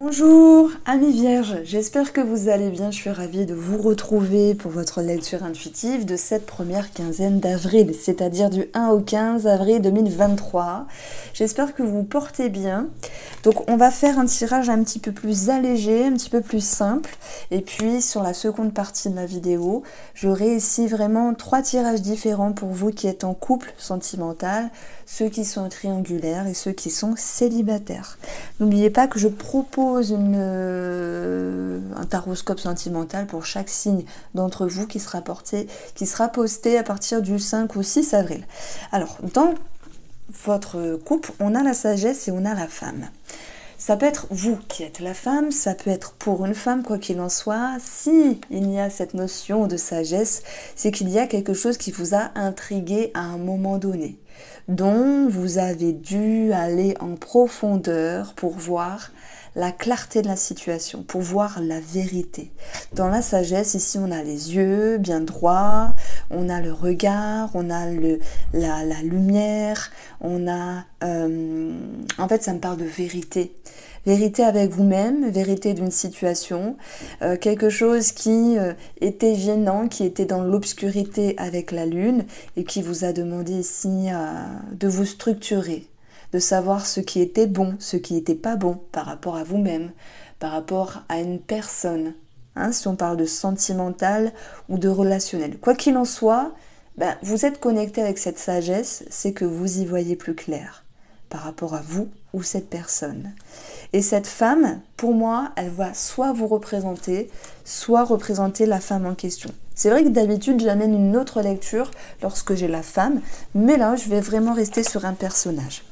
Bonjour, amis vierges, j'espère que vous allez bien, je suis ravie de vous retrouver pour votre lecture intuitive de cette première quinzaine d'avril, c'est-à-dire du 1 au 15 avril 2023. J'espère que vous vous portez bien. Donc on va faire un tirage un petit peu plus allégé, un petit peu plus simple, et puis sur la seconde partie de ma vidéo, j'aurai ici vraiment 3 tirages différents pour vous qui êtes en couple sentimental, ceux qui sont triangulaires et ceux qui sont célibataires. N'oubliez pas que je propose un taroscope sentimental pour chaque signe d'entre vous qui sera posté à partir du 5 ou 6 avril. Alors, dans votre couple, on a la sagesse et on a la femme. Ça peut être vous qui êtes la femme, ça peut être pour une femme, quoi qu'il en soit. Si il y a cette notion de sagesse, c'est qu'il y a quelque chose qui vous a intrigué à un moment donné, dont vous avez dû aller en profondeur pour voir la clarté de la situation, pour voir la vérité. Dans la sagesse, ici, on a les yeux bien droits, on a le regard, on a la lumière, on a... en fait, ça me parle de vérité. Vérité avec vous-même, vérité d'une situation, quelque chose qui était gênant, qui était dans l'obscurité avec la lune et qui vous a demandé ici de vous structurer, de savoir ce qui était bon, ce qui n'était pas bon par rapport à vous-même, par rapport à une personne, hein, si on parle de sentimental ou de relationnel. Quoi qu'il en soit, vous êtes connecté avec cette sagesse, c'est que vous y voyez plus clair par rapport à vous ou cette personne. Et cette femme, pour moi, elle va soit vous représenter, soit représenter la femme en question. C'est vrai que d'habitude, j'amène une autre lecture lorsque j'ai la femme, mais là, je vais vraiment rester sur un personnage.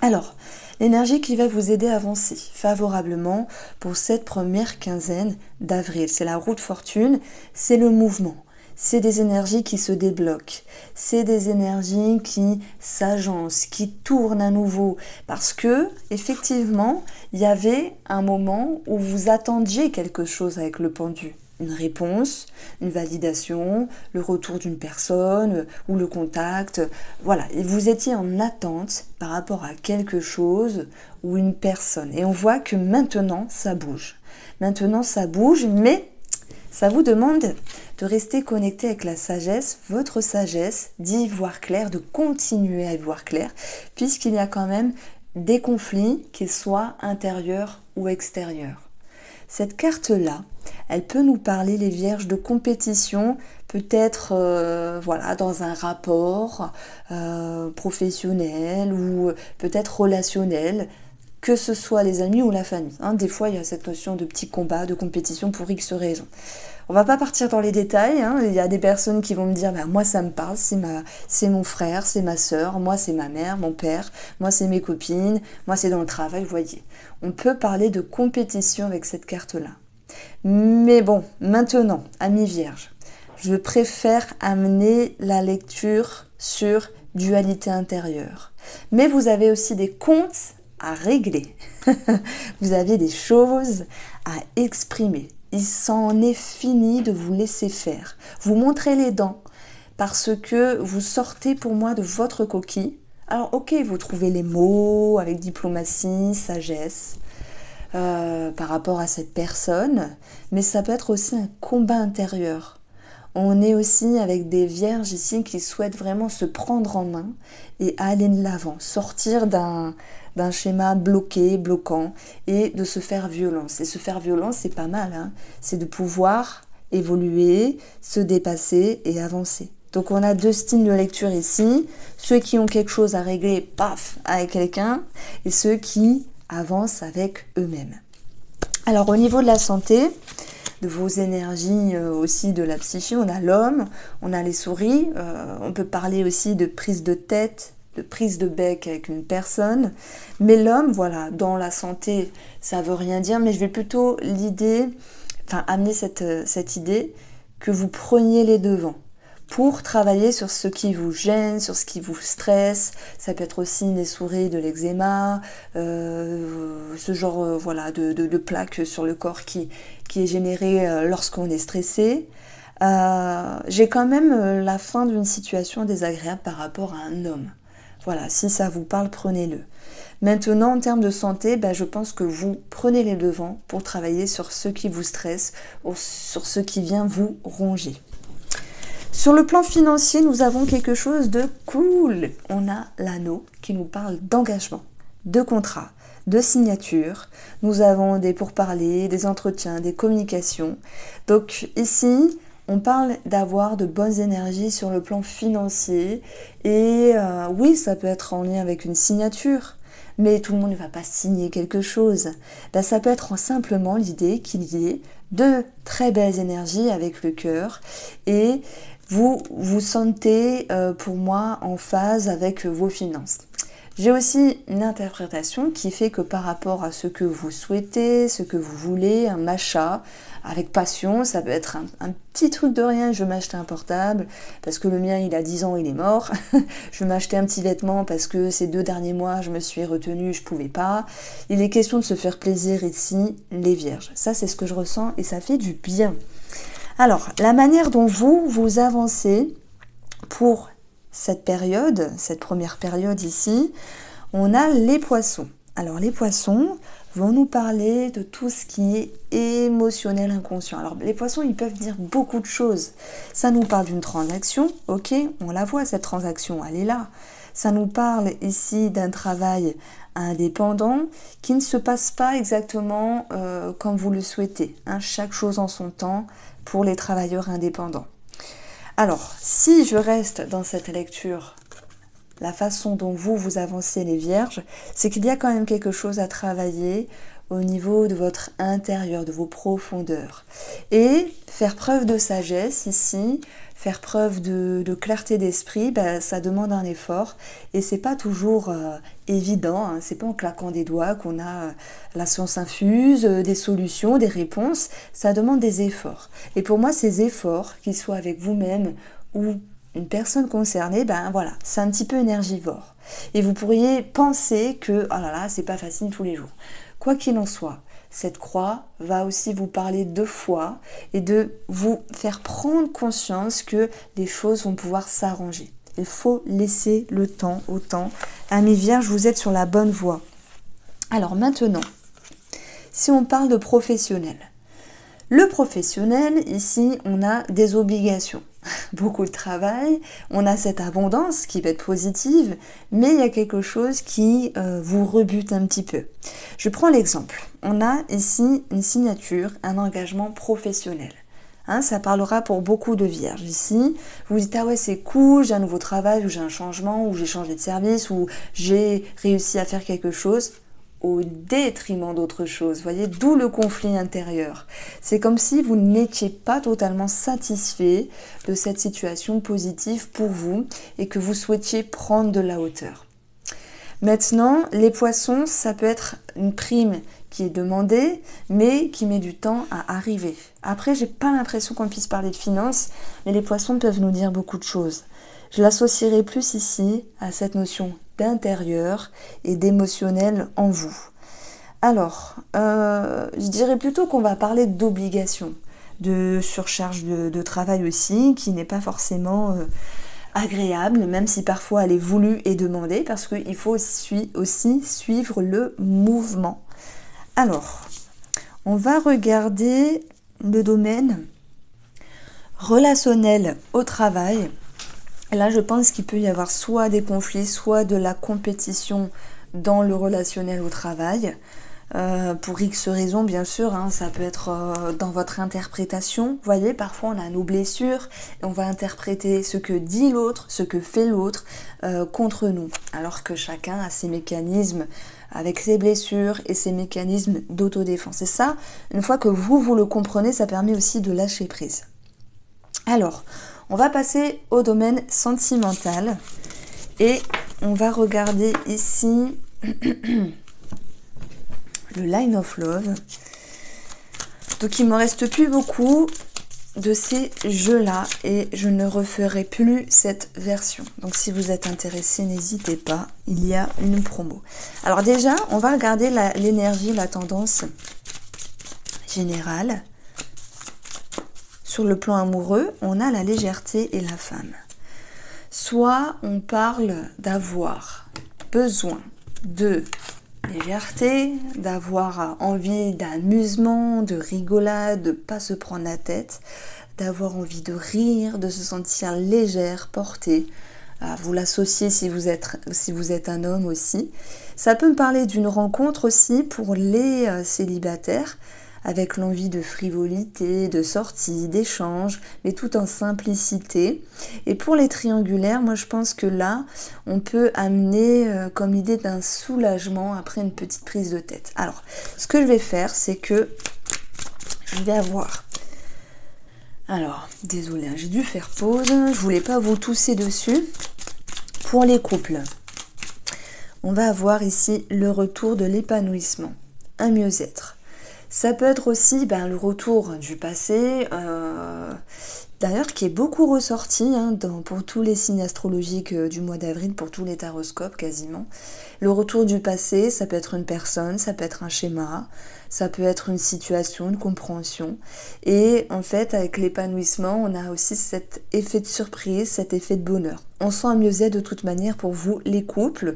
Alors, l'énergie qui va vous aider à avancer favorablement pour cette première quinzaine d'avril, c'est la roue de fortune, c'est le mouvement. C'est des énergies qui se débloquent, c'est des énergies qui s'agencent, qui tournent à nouveau. Parce que, effectivement, il y avait un moment où vous attendiez quelque chose avec le pendu. Une réponse, une validation, le retour d'une personne ou le contact. Voilà, et vous étiez en attente par rapport à quelque chose ou une personne. Et on voit que maintenant, ça bouge. Maintenant, ça bouge, mais ça vous demande de rester connecté avec la sagesse, votre sagesse, d'y voir clair, de continuer à y voir clair, puisqu'il y a quand même des conflits, qu'ils soient intérieurs ou extérieurs. Cette carte-là, elle peut nous parler, les vierges, de compétition, peut-être dans un rapport professionnel ou peut-être relationnel, que ce soit les amis ou la famille. Hein, des fois, il y a cette notion de petit combat, de compétition pour X raisons. On va pas partir dans les détails. Hein. Il y a des personnes qui vont me dire, moi ça me parle, c'est mon frère, c'est ma sœur, moi c'est ma mère, mon père, moi c'est mes copines, moi c'est dans le travail, vous voyez. On peut parler de compétition avec cette carte-là. Mais bon, maintenant, amis vierges, je préfère amener la lecture sur dualité intérieure. Mais vous avez aussi des comptes à régler. Vous avez des choses à exprimer. Il s'en est fini de vous laisser faire. Vous montrez les dents parce que vous sortez pour moi de votre coquille. Alors ok, vous trouvez les mots avec diplomatie, sagesse par rapport à cette personne, mais ça peut être aussi un combat intérieur. On est aussi avec des vierges ici qui souhaitent vraiment se prendre en main et aller de l'avant, sortir d'un schéma bloquant et de se faire violence. Et se faire violence, c'est pas mal, hein. C'est de pouvoir évoluer, se dépasser et avancer. Donc on a deux styles de lecture ici, ceux qui ont quelque chose à régler, paf, avec quelqu'un, et ceux qui avancent avec eux-mêmes. Alors au niveau de la santé, de vos énergies aussi de la psyché, on a l'homme, on a les souris, on peut parler aussi de prise de tête, de prise de bec avec une personne, mais l'homme, voilà, dans la santé, ça veut rien dire, mais je vais plutôt amener cette idée que vous preniez les devants pour travailler sur ce qui vous gêne, sur ce qui vous stresse. Ça peut être aussi des souris, de l'eczéma, ce genre de plaques sur le corps qui est généré lorsqu'on est stressé. J'ai quand même la fin d'une situation désagréable par rapport à un homme. Voilà, si ça vous parle, prenez-le. Maintenant, en termes de santé, je pense que vous prenez les devants pour travailler sur ce qui vous stresse ou sur ce qui vient vous ronger. Sur le plan financier, nous avons quelque chose de cool. On a l'anneau qui nous parle d'engagement, de contrat, de signature. Nous avons des pourparlers, des entretiens, des communications. Donc ici, on parle d'avoir de bonnes énergies sur le plan financier. Et oui, ça peut être en lien avec une signature. Mais tout le monde ne va pas signer quelque chose. Ça peut être simplement l'idée qu'il y ait de très belles énergies avec le cœur et vous vous sentez, pour moi, en phase avec vos finances. J'ai aussi une interprétation qui fait que par rapport à ce que vous souhaitez, ce que vous voulez, un achat avec passion, ça peut être un petit truc de rien, je vais m'acheter un portable parce que le mien il a 10 ans, il est mort, je vais m'acheter un petit vêtement parce que ces 2 derniers mois je me suis retenue, je pouvais pas. Il est question de se faire plaisir ici, les vierges. Ça c'est ce que je ressens et ça fait du bien. Alors, la manière dont vous avancez pour cette période, cette première période ici, on a les poissons. Alors les poissons vont nous parler de tout ce qui est émotionnel inconscient. Alors les poissons, ils peuvent dire beaucoup de choses. Ça nous parle d'une transaction, ok, on la voit cette transaction, elle est là. Ça nous parle ici d'un travail indépendant qui ne se passe pas exactement comme vous le souhaitez. Chaque chose en son temps pour les travailleurs indépendants. Alors, si je reste dans cette lecture, la façon dont vous avancez les vierges, c'est qu'il y a quand même quelque chose à travailler au niveau de votre intérieur, de vos profondeurs. Et faire preuve de sagesse ici, faire preuve de clarté d'esprit, ça demande un effort. Et c'est pas toujours évident, c'est pas en claquant des doigts qu'on a la science infuse, des solutions, des réponses. Ça demande des efforts. Et pour moi, ces efforts, qu'ils soient avec vous-même ou une personne concernée, voilà, c'est un petit peu énergivore. Et vous pourriez penser que, oh là là, c'est pas facile tous les jours. Quoi qu'il en soit, cette croix va aussi vous parler de foi et de vous faire prendre conscience que les choses vont pouvoir s'arranger. Il faut laisser le temps au temps. Amis vierges, vous êtes sur la bonne voie. Alors maintenant, si on parle de professionnel. Le professionnel, ici, on a des obligations. Beaucoup de travail, on a cette abondance qui va être positive, mais il y a quelque chose qui vous rebute un petit peu. Je prends l'exemple. On a ici une signature, un engagement professionnel. Ça parlera pour beaucoup de vierges. Ici, vous vous dites, ah ouais, c'est cool, j'ai un nouveau travail, ou j'ai un changement, ou j'ai changé de service, ou j'ai réussi à faire quelque chose au détriment d'autre chose. Vous voyez, d'où le conflit intérieur. C'est comme si vous n'étiez pas totalement satisfait de cette situation positive pour vous et que vous souhaitiez prendre de la hauteur. Maintenant, les poissons, ça peut être une prime qui est demandée, mais qui met du temps à arriver. Après, j'ai pas l'impression qu'on puisse parler de finances, mais les poissons peuvent nous dire beaucoup de choses. Je l'associerai plus ici à cette notion d'intérieur et d'émotionnel en vous. Alors, je dirais plutôt qu'on va parler d'obligation, de surcharge de travail aussi, qui n'est pas forcément agréable, même si parfois elle est voulue et demandée, parce qu'il faut aussi suivre le mouvement. Alors, on va regarder le domaine relationnel au travail. Là, je pense qu'il peut y avoir soit des conflits, soit de la compétition dans le relationnel au travail. Pour X raisons, bien sûr, ça peut être dans votre interprétation. Vous voyez, parfois on a nos blessures et on va interpréter ce que dit l'autre, ce que fait l'autre contre nous. Alors que chacun a ses mécanismes avec ses blessures et ses mécanismes d'autodéfense. Et ça, une fois que vous le comprenez, ça permet aussi de lâcher prise. Alors, on va passer au domaine sentimental et on va regarder ici le Line of Love. Donc il ne me reste plus beaucoup de ces jeux-là et je ne referai plus cette version. Donc si vous êtes intéressé, n'hésitez pas, il y a une promo. Alors déjà, on va regarder l'énergie, la tendance générale. Sur le plan amoureux, on a la légèreté et la femme. Soit on parle d'avoir besoin de légèreté, d'avoir envie d'amusement, de rigolade, de ne pas se prendre la tête, d'avoir envie de rire, de se sentir légère, portée. Vous l'associez si vous êtes un homme aussi. Ça peut me parler d'une rencontre aussi pour les célibataires, avec l'envie de frivolité, de sortie, d'échange, mais tout en simplicité. Et pour les triangulaires, moi je pense que là, on peut amener comme idée d'un soulagement après une petite prise de tête. Alors, ce que je vais faire, c'est que je vais avoir... Alors, désolée, j'ai dû faire pause, je voulais pas vous tousser dessus. Pour les couples, on va avoir ici le retour de l'épanouissement, un mieux-être. Ça peut être aussi le retour du passé, d'ailleurs qui est beaucoup ressorti pour tous les signes astrologiques du mois d'avril, pour tous les taroscopes quasiment. Le retour du passé, ça peut être une personne, ça peut être un schéma, ça peut être une situation, une compréhension. Et en fait, avec l'épanouissement, on a aussi cet effet de surprise, cet effet de bonheur. On sent un mieux-être de toute manière pour vous, les couples.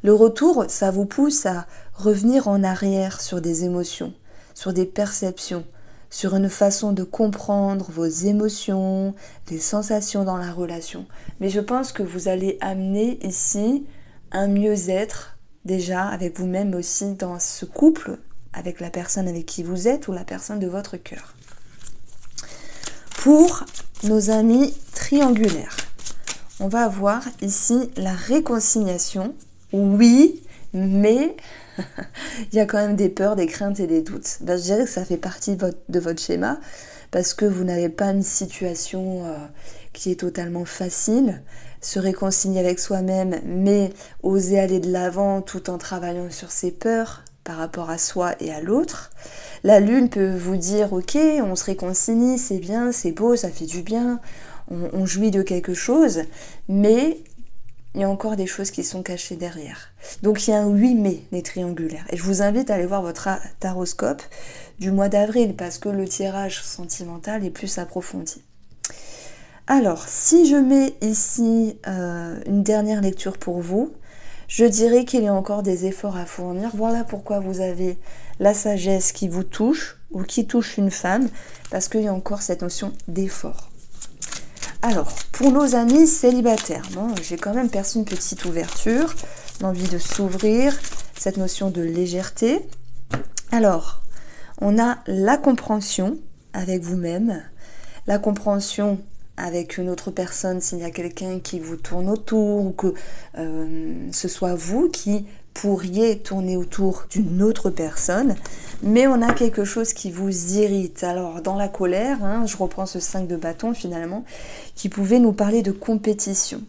Le retour, ça vous pousse à revenir en arrière sur des émotions, sur des perceptions, sur une façon de comprendre vos émotions, les sensations dans la relation. Mais je pense que vous allez amener ici un mieux-être déjà avec vous-même aussi dans ce couple, avec la personne avec qui vous êtes ou la personne de votre cœur. Pour nos amis triangulaires, on va avoir ici la réconciliation. Oui, mais il y a quand même des peurs, des craintes et des doutes. Je dirais que ça fait partie de votre schéma parce que vous n'avez pas une situation qui est totalement facile. Se réconcilier avec soi-même, mais oser aller de l'avant tout en travaillant sur ses peurs par rapport à soi et à l'autre. La lune peut vous dire, ok, on se réconcilie, c'est bien, c'est beau, ça fait du bien, on jouit de quelque chose, mais il y a encore des choses qui sont cachées derrière. Donc il y a un 8 mai, les triangulaires. Et je vous invite à aller voir votre taroscope du mois d'avril, parce que le tirage sentimental est plus approfondi. Alors, si je mets ici une dernière lecture pour vous, je dirais qu'il y a encore des efforts à fournir. Voilà pourquoi vous avez la sagesse qui vous touche, ou qui touche une femme, parce qu'il y a encore cette notion d'effort. Alors, pour nos amis célibataires, j'ai quand même perçu une petite ouverture, l'envie de s'ouvrir, cette notion de légèreté. Alors, on a la compréhension avec vous-même, la compréhension avec une autre personne s'il y a quelqu'un qui vous tourne autour, ou que ce soit vous qui pourriez tourner autour d'une autre personne, mais on a quelque chose qui vous irrite. Alors dans la colère, je reprends ce 5 de bâton finalement, qui pouvait nous parler de compétition.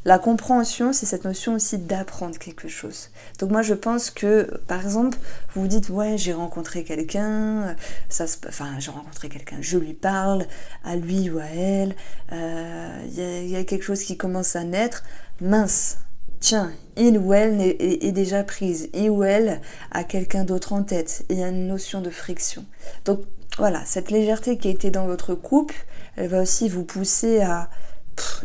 La compréhension, c'est cette notion aussi d'apprendre quelque chose. Donc moi je pense que, par exemple, vous vous dites, ouais, j'ai rencontré quelqu'un, je lui parle, à lui ou à elle, y a quelque chose qui commence à naître, mince, tiens, il ou elle est déjà prise, il ou elle a quelqu'un d'autre en tête, il y a une notion de friction. Donc voilà, cette légèreté qui a été dans votre couple, elle va aussi vous pousser à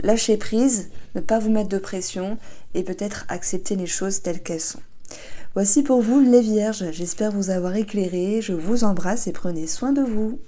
lâcher prise, ne pas vous mettre de pression et peut-être accepter les choses telles qu'elles sont. Voici pour vous les vierges, j'espère vous avoir éclairé, je vous embrasse et prenez soin de vous.